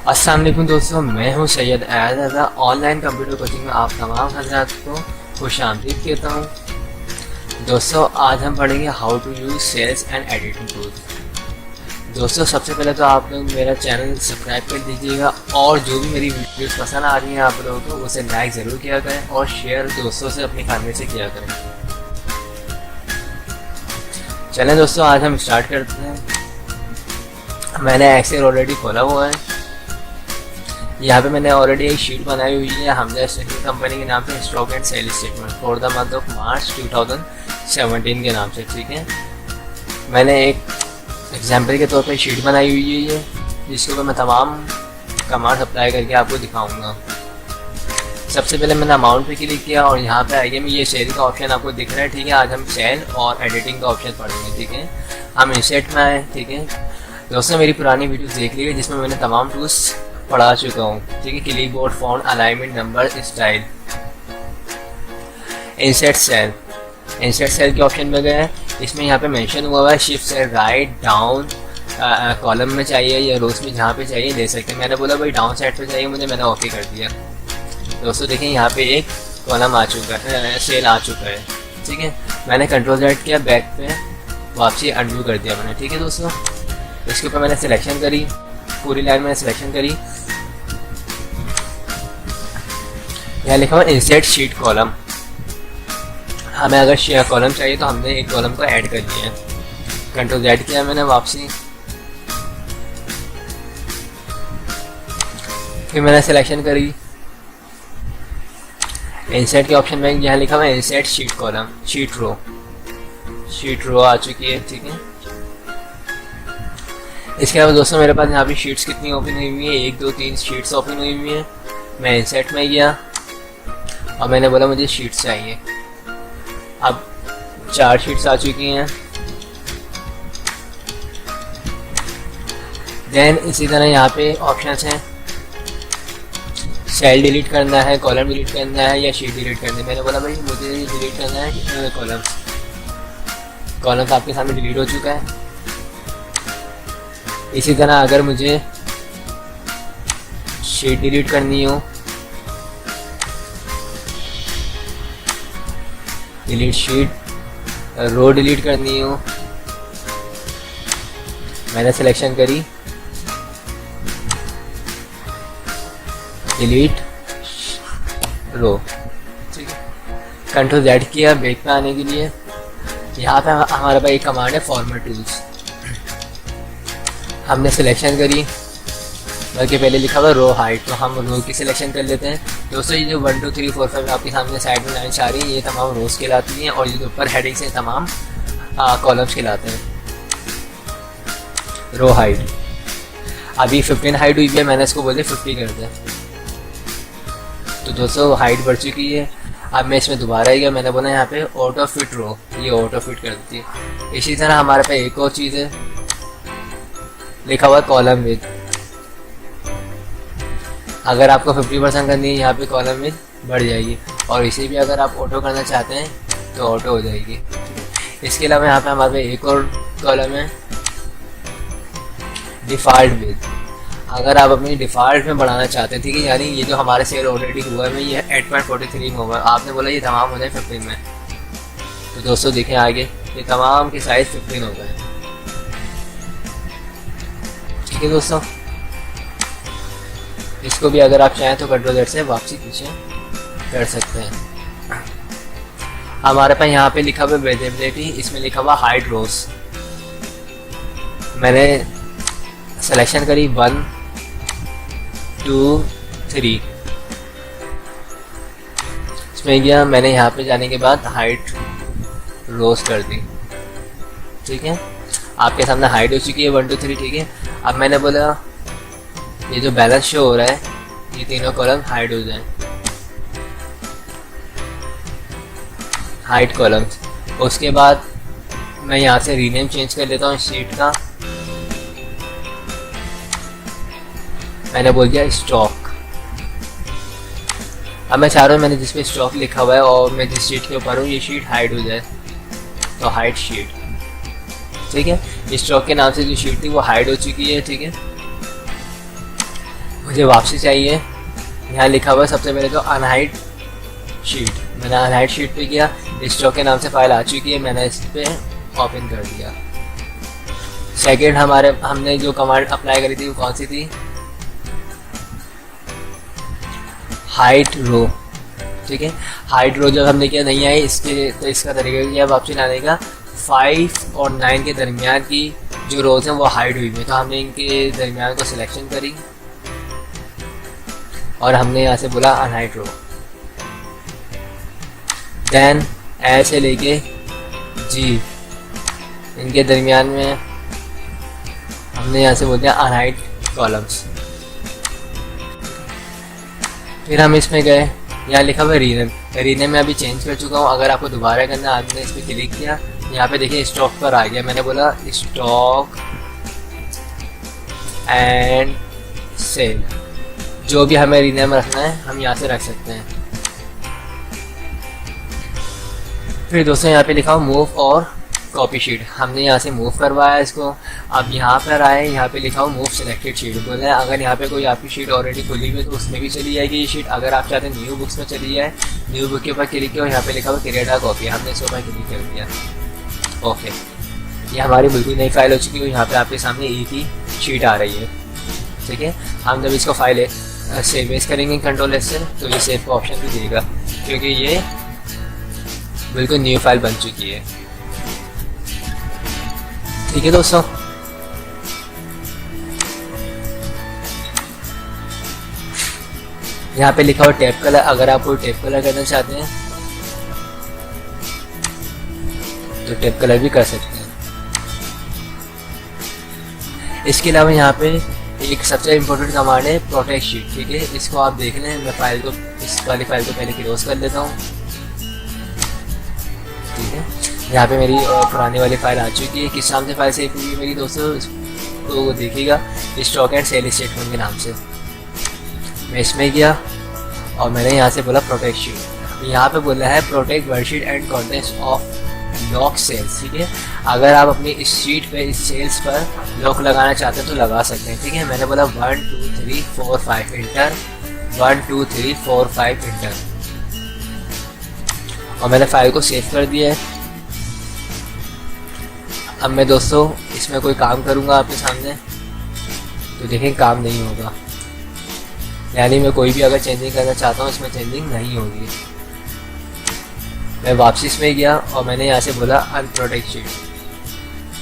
अस्सलाम वालेकुम दोस्तों, मैं हूं Syed Ayaz. Online computer coaching में आप तमाम हज़रात को खुश आमदीद कहता हूं। दोस्तों, आज हम पढ़ेंगे how to use cells and editing tools. दोस्तों, सबसे पहले तो आप लोग मेरा चैनल सब्सक्राइब कर दीजिएगा और जो भी मेरी वीडियोस पसंद आ रही हैं आप लोगों को उसे लाइक ज़रूर किया करें और शेयर दोस्तों से अपनी फैमिली से किया करें। चलें दोस्तों, आज हम स्टार्ट करते हैं। मैंने एक्सेल ऑलरेडी खोला हुआ है। यहाँ पे मैंने ऑलरेडी एक शीट बनाई हुई है हमजा स्टेशनरी कंपनी के नाम से, stock and sale statement for the month of March 2017 के नाम से। ठीक है, मैंने एक एग्जाम्पल के तौर पे शीट बनाई हुई है जिसके ऊपर मैं तमाम कमांड्स अप्लाई करके आपको दिखाऊंगा। सबसे पहले मैंने अमाउंट पे क्लिक किया और यहाँ पे आइए में ये सेल का ऑप्शन आपको दिख रहा है। ठीक है, आज हम सेल और एडिटिंग का ऑप्शन पढ़ेंगे। ठीक है, हम इंसर्ट में आए। ठीक है दोस्तों, मेरी पुरानी वीडियो देख लीजिए जिसमें मैंने तमाम टूल्स पढ़ा चुका हूँ। ठीक है, clipboard, font, alignment, number, style. Insert cell, insert cell के ऑप्शन में गए। इसमें यहाँ पे मेंशन हुआ है shift cell right down, column में चाहिए या रोज में, जहाँ पे चाहिए ले सकते हैं। मैंने बोला भाई डाउन साइड पे चाहिए मुझे, मैंने ओके कर दिया। दोस्तों देखिए यहाँ पे एक कॉलम आ चुका है, सेल आ चुका है। ठीक है, मैंने कंट्रोल Z किया, बैक पे वापसी अंडू कर दिया मैंने। ठीक है दोस्तों, इसके ऊपर मैंने सिलेक्शन करी, पूरी लाइन में सिलेक्शन करी। यहाँ लिखा हुआ इंसर्ट शीट कॉलम। हमें अगर कॉलम चाहिए तो हमने एक कॉलम को ऐड कर दिया है। कंट्रोल Z किया मैंने, वापसी, फिर मैंने सिलेक्शन करी। इंसर्ट के ऑप्शन में यहाँ लिखा हुआ है इंसर्ट शीट कॉलम, शीट रो, शीट रो आ चुकी है। ठीक है, इसके अलावा दोस्तों मेरे पास यहाँ पे शीट्स कितनी ओपन हुई हुई है, 1 2 3 शीट्स ओपन हुई हुई हैं। मैं इंसर्ट में गया और मैंने बोला मुझे शीट्स चाहिए। अब 4 शीट्स आ चुकी हैं। देन इसी तरह यहाँ पे ऑप्शंस हैं, सेल डिलीट करना है, कॉलम डिलीट करना है या शीट डिलीट करनी है। मैंने बोला भाई मुझे डिलीट करना है कॉलम्स। कॉलम्स आपके सामने डिलीट हो चुका है। इसी तरह अगर मुझे शीट डिलीट करनी हो, डिलीट शीट, रो डिलीट करनी हो, मैंने सिलेक्शन करी, डिलीट रो। ठीक है, कंट्रोल Z किया बैक पे आने के लिए। यहाँ पे हमारे पास एक कमांड है फॉर्मेट टूल्स। हमने सिलेक्शन करी, बल्कि पहले लिखा हुआ रो हाइट, तो हम रो की सिलेक्शन कर लेते हैं। दोस्तों ये जो 1 2 3 4 5 आपके सामने साइड में लाइन आ रही है, ये तमाम रोज कहलाती हैं और ये ऊपर हेडिंग से तमाम कॉलम्स कहलाते हैं। रो हाइट अभी 15 हाइट हुई है, मैंने इसको बोले 50 कर दिया। तो दोस्तों हाइट बढ़ चुकी है। अब मैं इसमें दोबारा ही गया, मैंने बोला यहाँ पे ऑटो फिट रो, ये ऑटो फिट कर देती है। इसी तरह हमारे पास एक और चीज़ है, लिखा हुआ कॉलम विद। अगर आपको 50% करनी है यहाँ पे कॉलम विद बढ़ जाएगी, और इसे भी अगर आप ऑटो करना चाहते हैं तो ऑटो हो जाएगी। इसके अलावा यहाँ पे हमारे एक और कॉलम है डिफ़ॉल्ट विद। अगर आप अपनी डिफ़ॉल्ट में बढ़ाना चाहते हैं, ठीक है, यानी ये जो हमारे सेल ऑलरेडी हुआ है ये 8.43 में हुआ है, आपने बोला ये तमाम हो जाए 15 में, तो दोस्तों देखें आगे ये तमाम के साइज 15 हो गए। ठीक है दोस्तों, इसको भी अगर आप चाहें तो कंट्रोल Z से वापसी पीछे कर सकते हैं। हमारे पास यहाँ पे लिखा हुआ विजिबिलिटी, इसमें लिखा हुआ हाइड रोज। मैंने सिलेक्शन करी 1 2 3, इसमें गया, मैंने यहाँ पे जाने के बाद हाइट रोज कर दी। ठीक है, आपके सामने हाइट हो चुकी है 1 2 3। ठीक है, अब मैंने बोला ये जो बैलेंस शो हो रहा है ये तीनों कॉलम हाइड हो जाए, हाइड कॉलम्स। उसके बाद मैं यहाँ से रीनेम चेंज कर लेता हूँ शीट का, मैंने बोल दिया स्टॉक। अब मैं चाह रहा हूँ मैंने जिस पे स्टॉक लिखा हुआ है और मैं जिस शीट के ऊपर हूँ ये शीट हाइड हो जाए, तो हाइड शीट। ठीक है, स्टॉक के नाम से जो शीट थी वो हाइड हो चुकी है। ठीक है, मुझे वापसी चाहिए। यहाँ लिखा हुआ है सबसे पहले तो अनहाइड शीट, मैंने अनहाइड शीट पे किया, स्टॉक के नाम से फाइल आ चुकी है, मैंने इस पे ओपन कर दिया। सेकेंड हमने जो कमांड अप्लाई करी थी वो कौन सी थी, हाइट रो, ठीक है। हाइट रो जब हमने किया नहीं आई इसके, तो इसका तरीका क्या है वापसी लाने का, 5 और 9 के दरमियान की जो रोज हैं वो हाइड हुई हुई, तो हमने इनके दरमियान को सिलेक्शन करी और हमने यहाँ से बोला अनहाइड रो। देन ऐसे लेके जी इनके दरमियान में हमने यहाँ से बोल दिया अनहाइड कॉलम्स। फिर हम इसमें गए, यहाँ लिखा हुआ रीनेम, रीनेम में अभी चेंज कर चुका हूँ। अगर आपको दोबारा करना, आपने इस पर क्लिक किया, यहाँ पे देखिए स्टॉक पर आ गया, मैंने बोला स्टॉक एंड सेल, जो भी हमें रीनेम रखना है हम यहाँ से रख सकते हैं। फिर दोस्तों यहाँ पे लिखा हो मूव और कॉपी शीट, हमने यहाँ से मूव करवाया इसको। अब यहाँ पर आए, यहाँ पे लिखा हो मूव सिलेक्टेड शीट, बोल रहे हैं अगर यहाँ पे कोई आपकी शीट ऑलरेडी खुली हुई है तो उसमें भी चली जाएगी ये शीट। अगर आप चाहते हैं न्यू बुक्स में चली जाए, न्यू बुक के ऊपर क्लिक किया, यहाँ पे लिखा हुआ क्रिएट अ कॉपी, हमने इसके ऊपर क्लिक कर दिया। ओके, ये हमारी बिल्कुल नई फाइल हो चुकी है, यहाँ पे आपके सामने एक ही शीट आ रही है, ठीक है। हम जब इसको फाइल सेव एज करेंगे कंट्रोल एस से, तो ये सेव का ऑप्शन भी देगा, क्योंकि ये बिल्कुल न्यू फाइल बन चुकी है, ठीक है दोस्तों। यहाँ पे लिखा हुआ टैब कलर, अगर आप कोई टैब कलर करना चाहते हैं तो टैब कलर भी कर सकते हैं। इसके अलावा यहाँ पे एक सबसे इम्पोर्टेंट कमांड है प्रोटेक्ट शीट, ठीक है। इसको आप देख लें, मैं फाइल को, इस वाली फाइल को पहले क्लोज कर लेता हूँ, ठीक है। यहाँ पे मेरी पुरानी वाली फाइल आ चुकी है, किस नाम से फाइल सेव हुई है मेरी दोस्तों, तो वो देखिएगा स्टॉक एंड सेल स्टेटमेंट के नाम से। मैं इसमें गया और मैंने यहाँ से बोला प्रोटेक्ट शीट, यहाँ पे बोला है protect worksheet and contents of lock cells, ठीक है। अगर आप अपनी इस शीट पे, इस सेल्स पर लॉक लगाना चाहते हैं तो लगा सकते हैं, ठीक है। मैंने बोला 1 2 3 4 5 इंटर, 1 2 3 4 5 इंटर, और मैंने फाइल को सेव कर दिया है। अब मैं दोस्तों इसमें कोई काम करूँगा आपके सामने, तो देखें काम नहीं होगा, यानी मैं कोई भी अगर चेंजिंग करना चाहता हूँ इसमें चेंजिंग नहीं होगी। मैं वापसी इसमें गया और मैंने यहाँ से बोला अनप्रोटेक्ट शीट,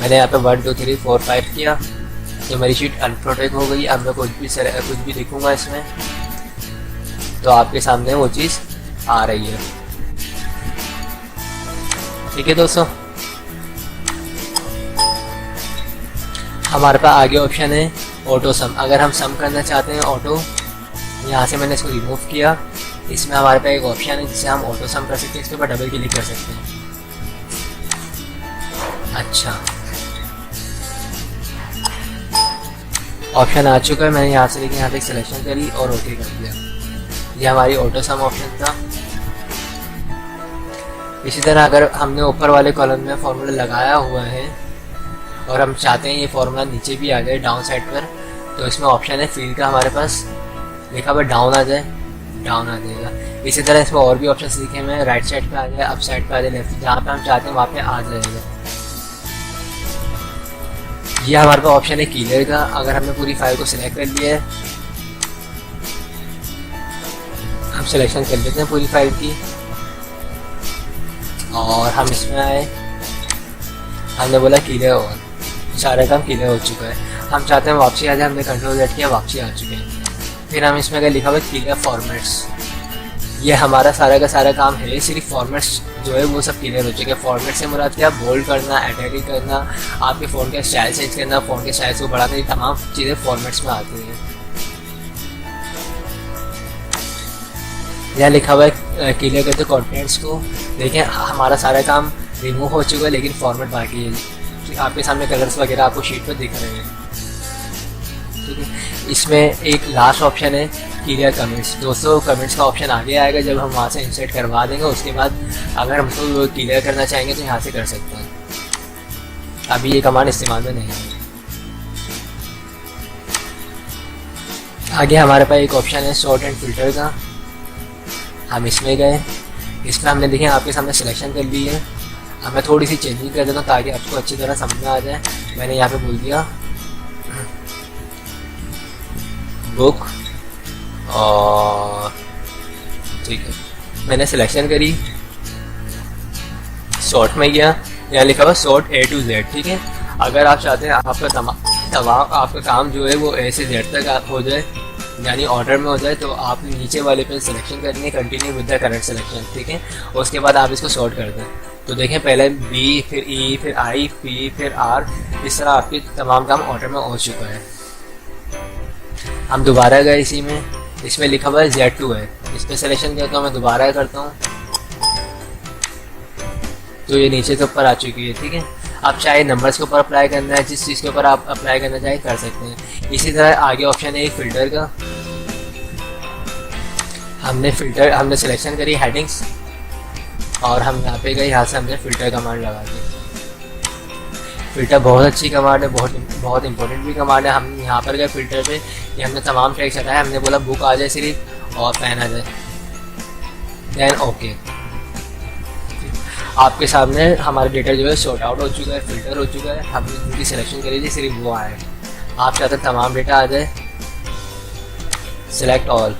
मैंने यहाँ पे 1 2 3 4 5 किया, तो मेरी शीट अनप्रोटेक्ट हो गई। अब मैं कुछ भी लिखूँगा इसमें तो आपके सामने वो चीज़ आ रही है, ठीक है दोस्तों। हमारे पास आगे ऑप्शन है ऑटो सम, अगर हम सम करना चाहते हैं ऑटो, यहाँ से मैंने इसको रिमूव किया, इसमें हमारे पास एक ऑप्शन है जिससे हम ऑटो सम कर सकते हैं, इसके ऊपर डबल क्लिक कर सकते हैं। अच्छा, ऑप्शन आ चुका है, मैंने यहाँ से लेके यहाँ तक सिलेक्शन करी और ओके कर दिया। ये हमारी ऑटो सम ऑप्शन था। इसी तरह अगर हमने ऊपर वाले कॉलम में फॉर्मूला लगाया हुआ है और हम चाहते हैं ये फॉर्मूला नीचे भी आ जाए डाउन साइड पर, तो इसमें ऑप्शन है फील्ड का, हमारे पास लिखा हुआ डाउन आ जाए, डाउन आ जाएगा। इसी तरह इसमें और भी ऑप्शन लिखे हुए हैं, राइट साइड पे आ जाए, अप साइड पे आ जाए, लेफ्ट, जहाँ पे हम चाहते हैं वहाँ पे आ जाएगा। ये हमारे पास ऑप्शन है क्लियर का, अगर हमने पूरी फाइल को सिलेक्ट कर लिया है, हम सिलेक्शन कर लेते हैं पूरी फाइल की और हम इसमें आए, हमने बोला क्लियर हो, सारा काम क्लियर हो चुका है। हम चाहते हैं वापसी आ जाए, हमने कंट्रोल Z किया, वापसी आ चुके हैं। फिर हम इसमें लिखा हुआ क्लियर फॉर्मेट्स, ये हमारा सारा का सारा काम है, सिर्फ फॉर्मेट्स जो है वो सब क्लियर हो चुके हैं। फॉर्मेट से मुराद क्या, बोल्ड करना, इटैलिक करना, आपके फ़ोन का स्टाइल चेंज करना, फ़ोन के साइज को बढ़ाना, ये तमाम चीज़ें फॉर्मेट्स में आती हैं। यहाँ लिखा हुआ है क्लियर करते कॉन्टेंट्स को, देखें हमारा सारा काम रिमूव हो चुका है लेकिन फॉर्मेट बाकी है। आपके सामने कलर्स वगैरह आपको शीट पर दिख रहे हैं, ठीक है। इसमें एक लास्ट ऑप्शन है क्लियर कमेंट्स। दोस्तों कमेंट्स का ऑप्शन आगे आएगा जब हम वहाँ से इंसर्ट करवा देंगे, उसके बाद अगर हमको क्लियर करना चाहेंगे तो यहाँ से कर सकते हैं। अभी ये कमांड इस्तेमाल में नहीं है। आगे हमारे पास एक ऑप्शन है सॉर्ट एंड फिल्टर का, हम इसमें गए। इसमें हमने देखें आपके सामने सिलेक्शन कर ली है। अब मैं थोड़ी सी चेंजिंग कर देता हूँ ताकि आपको अच्छी तरह समझ में आ जाए। मैंने यहाँ पे बोल दिया बुक, और ठीक है मैंने सिलेक्शन करी, सॉर्ट में गया, यहाँ लिखा हुआ सॉर्ट A to Z। ठीक है, अगर आप चाहते हैं आपका तमाम आपका काम जो है वो A से Z तक हो जाए, यानी ऑर्डर में हो जाए, तो आप नीचे वाले पे सिलेक्शन करनी है, continue with the current selection. ठीक है, उसके बाद आप इसको सॉर्ट कर दें। तो देखें पहले B, फिर E, फिर I, P, फिर R, इस तरह आपके तमाम काम ऑर्डर में हो चुका है। हम दोबारा गए इसी में, इसमें लिखा हुआ है Z2 है, इस पर सिलेक्शन करता हूँ, मैं दोबारा करता हूँ तो ये नीचे के ऊपर आ चुकी है। ठीक है, आप चाहे नंबर्स के ऊपर अप्लाई करना है, जिस चीज़ के ऊपर आप अप्लाई करना चाहे कर सकते हैं। इसी तरह आगे ऑप्शन है एक फ़िल्टर का, हमने सिलेक्शन करी हेडिंग्स, और हम यहाँ पे गए, यहाँ से हमने फ़िल्टर कमांड लगा दी। फ़िल्टर बहुत अच्छी कमांड है, बहुत इंपॉर्टेंट भी कमांड है। हम यहाँ पर गए फ़िल्टर पे, ये हमने तमाम टेक्स्ट हटाया, हमने बोला बुक आ जाए सिर्फ और पेन आ जाए, देन ओके। आपके सामने हमारा डेटा जो है सॉर्ट आउट हो चुका है, फिल्टर हो चुका है, हमने जिनकी सिलेक्शन करी थी सिर्फ वो आए। आप चाहते हैं तमाम डेटा आ जाए, सिलेक्ट ऑल।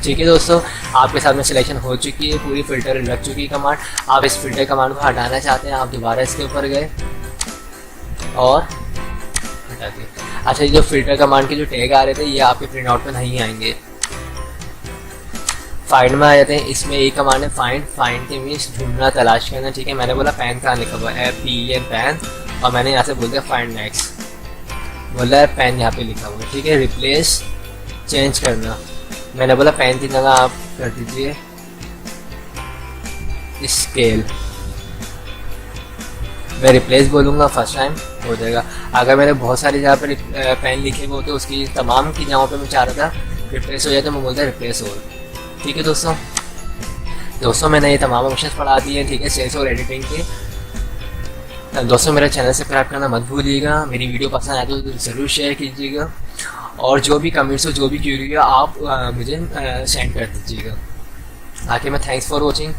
ठीक है दोस्तों, आपके सामने सिलेक्शन हो चुकी है, पूरी फिल्टर लग चुकी है कमांड। आप इस फिल्टर कमांड को हटाना चाहते हैं, आप दोबारा इसके ऊपर गए और हटा दिए। अच्छा, ये जो फिल्टर कमांड के जो टैग आ रहे थे ये आपके प्रिंट आउट पर नहीं आएंगे, फाइंड में आ जाते हैं। इसमें एक कमांड है फाइंड के मीन्स ढूंढना, तलाश करना। ठीक है, मैंने बोला पैन कहाँ लिखा हुआ है, PEN पैन, और मैंने यहाँ से बोल दिया फाइंड नेक्स्ट, बोला है पैन यहाँ पे लिखा हुआ है। ठीक है, रिप्लेस चेंज करना, मैंने बोला पेन की जगह आप कर दीजिए स्केल। मैं रिप्लेस बोलूँगा, फर्स्ट टाइम हो जाएगा। अगर मैंने बहुत सारी जगह पर पेन लिखे हुए होते उसकी तमाम की जगहों पे मैं चाह रहा था रिप्लेस हो जाए, तो मैं बोलता रिप्लेस हो। ठीक है दोस्तों मैंने ये तमाम ऑप्शन पढ़ा दिए हैं। ठीक है, सेल्स और एडिटिंग के। दोस्तों मेरा चैनल सब्सक्राइब करना मत भूलिएगा, मेरी वीडियो पसंद आए तो ज़रूर शेयर कीजिएगा, और जो भी कमेंट्स हो, जो भी क्यूरी हो, आप मुझे सेंड कर दीजिएगा। आके मैं थैंक्स फॉर वॉचिंग।